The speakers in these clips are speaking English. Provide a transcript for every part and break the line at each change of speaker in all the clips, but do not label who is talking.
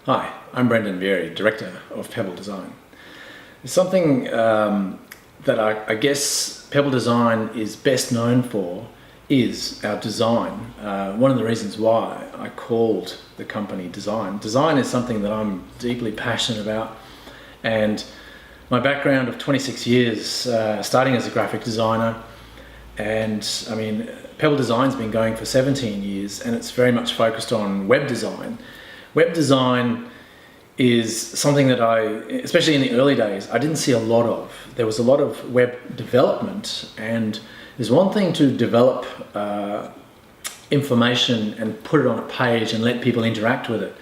Hi, I'm Brendan Beery, Director of Pebble Design. Something that I guess Pebble Design is best known for is our design. One of the reasons why I called the company Design. Design is something that I'm deeply passionate about, and my background of 26 years starting as a graphic designer, and I mean Pebble Design's been going for 17 years and it's very much focused on web design. Web design is something that especially in the early days, I didn't see a lot of. There was a lot of web development, and there's one thing to develop information and put it on a page and let people interact with it,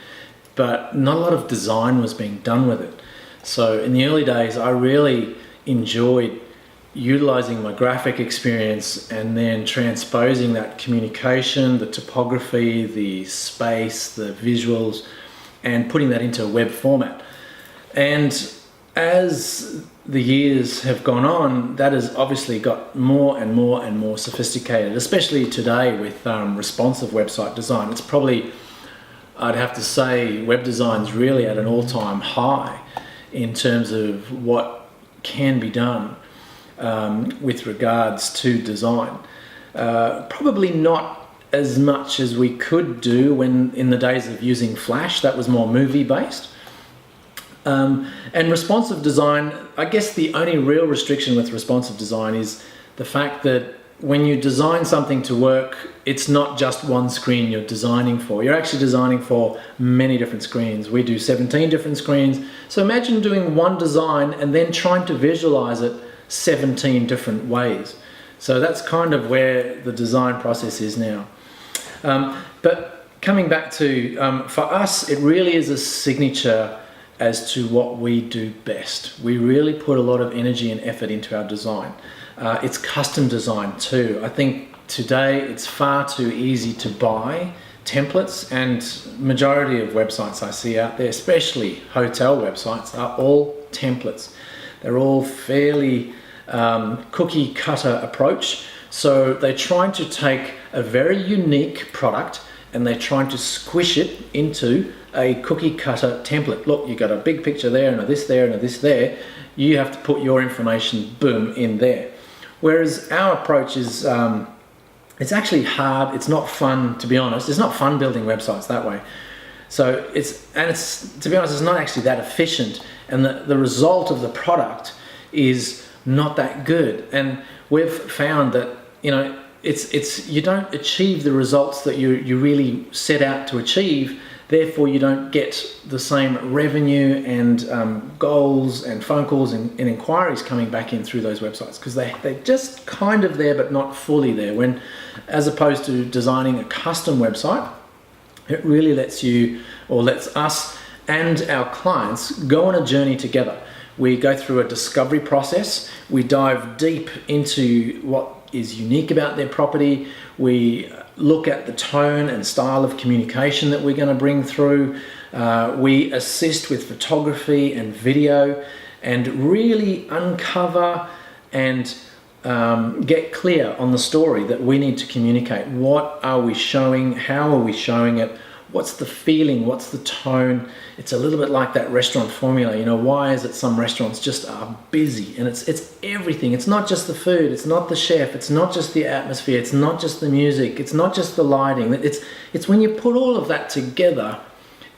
but not a lot of design was being done with it. So in the early days, I really enjoyed utilizing my graphic experience and then transposing that communication, the topography, the space, the visuals, and putting that into a web format. And as the years have gone on, that has obviously got more and more and more sophisticated, especially today with responsive website design. It's probably, I'd have to say, web design's really at an all-time high in terms of what can be done with regards to design. Probably not as much as we could do when in the days of using Flash. That was more movie based. And responsive design, I guess the only real restriction with responsive design is the fact that when you design something to work, it's not just one screen you're designing for. You're actually designing for many different screens. We do 17 different screens. So imagine doing one design and then trying to visualize it 17 different ways. So that's kind of where the design process is now. But coming back to, for us, it really is a signature as to what we do best. We really put a lot of energy and effort into our design. It's custom design too. I think today it's far too easy to buy templates, and majority of websites I see out there, especially hotel websites, are all templates. They're all fairly cookie cutter approach. So they're trying to take a very unique product and they're trying to squish it into a cookie cutter template. Look, you got a big picture there and a this there and a this there. You have to put your information, boom, in there. Whereas our approach is, it's actually hard. It's not fun, to be honest. It's not fun building websites that way. So it's, to be honest, it's not actually that efficient, and the result of the product is not that good. And we've found that, you know, you don't achieve the results that you really set out to achieve. Therefore, you don't get the same revenue and goals and phone calls and inquiries coming back in through those websites, because they're just kind of there but not fully there. When, as opposed to designing a custom website, it really lets you, or lets us and our clients go on a journey together. We go through a discovery process. We dive deep into what is unique about their property. We look at the tone and style of communication that we're going to bring through. We assist with photography and video and really uncover and get clear on the story that we need to communicate. What are we showing? How are we showing it? What's the feeling? What's the tone? It's a little bit like that restaurant formula. You know, why is it some restaurants just are busy? And it's everything. It's not just the food. It's not the chef. It's not just the atmosphere. It's not just the music. It's not just the lighting. It's when you put all of that together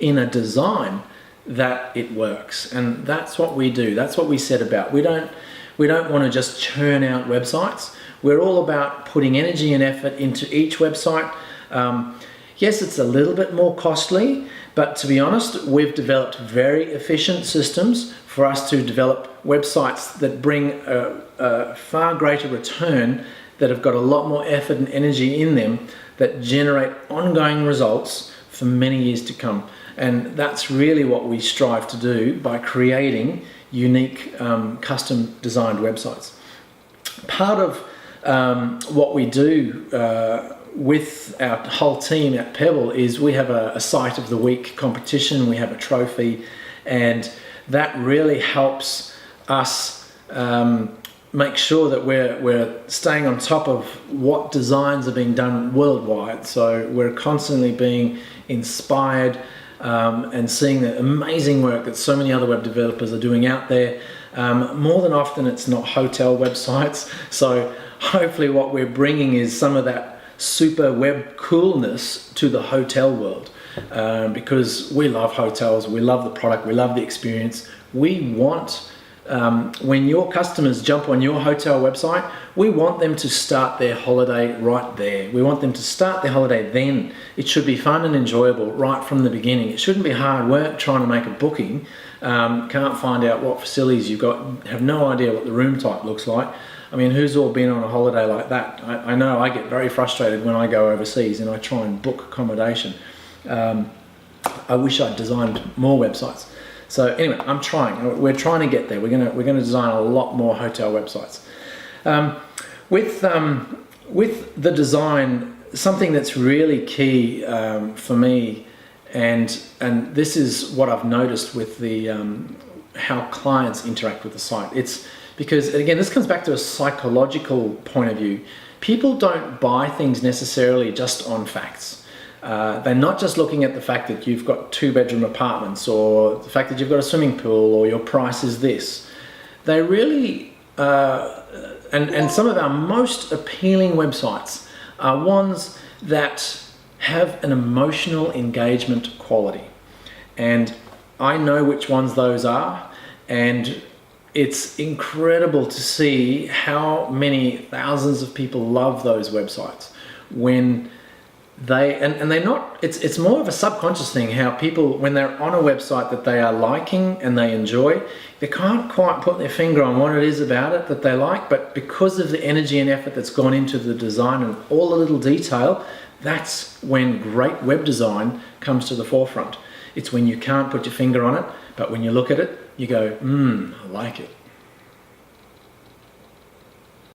in a design that it works. And that's what we do. That's what we set about. We don't want to just churn out websites. We're all about putting energy and effort into each website. Yes, it's a little bit more costly, but to be honest, we've developed very efficient systems for us to develop websites that bring a far greater return, that have got a lot more effort and energy in them, that generate ongoing results for many years to come. And that's really what we strive to do by creating unique custom designed websites. Part of what we do with our whole team at Pebble is we have a Site of the Week competition. We have a trophy, and that really helps us make sure that we're staying on top of what designs are being done worldwide. So we're constantly being inspired and seeing the amazing work that so many other web developers are doing out there. More than often it's not hotel websites, so hopefully what we're bringing is some of that super web coolness to the hotel world, because we love hotels, we love the product, we love the experience. We want, when your customers jump on your hotel website, we want them to start their holiday right there. We want them to start their holiday then. It should be fun and enjoyable right from the beginning. It shouldn't be hard work trying to make a booking. Can't find out what facilities you've got, have no idea what the room type looks like. I mean, who's all been on a holiday like that? I know I get very frustrated when I go overseas and I try and book accommodation. I wish I'd designed more websites. So anyway, I'm trying. We're trying to get there. We're gonna design a lot more hotel websites. With the design, something that's really key for me, and this is what I've noticed with the how clients interact with the site. It's because, again, this comes back to a psychological point of view. People don't buy things necessarily just on facts. They're not just looking at the fact that you've got 2-bedroom apartments, or the fact that you've got a swimming pool, or your price is this. They really, and some of our most appealing websites are ones that have an emotional engagement quality. And I know which ones those are, and it's incredible to see how many thousands of people love those websites when and they're not, it's more of a subconscious thing, how people, when they're on a website that they are liking and they enjoy, they can't quite put their finger on what it is about it that they like, but because of the energy and effort that's gone into the design and all the little detail, that's when great web design comes to the forefront. It's when you can't put your finger on it, but when you look at it, you go, I like it.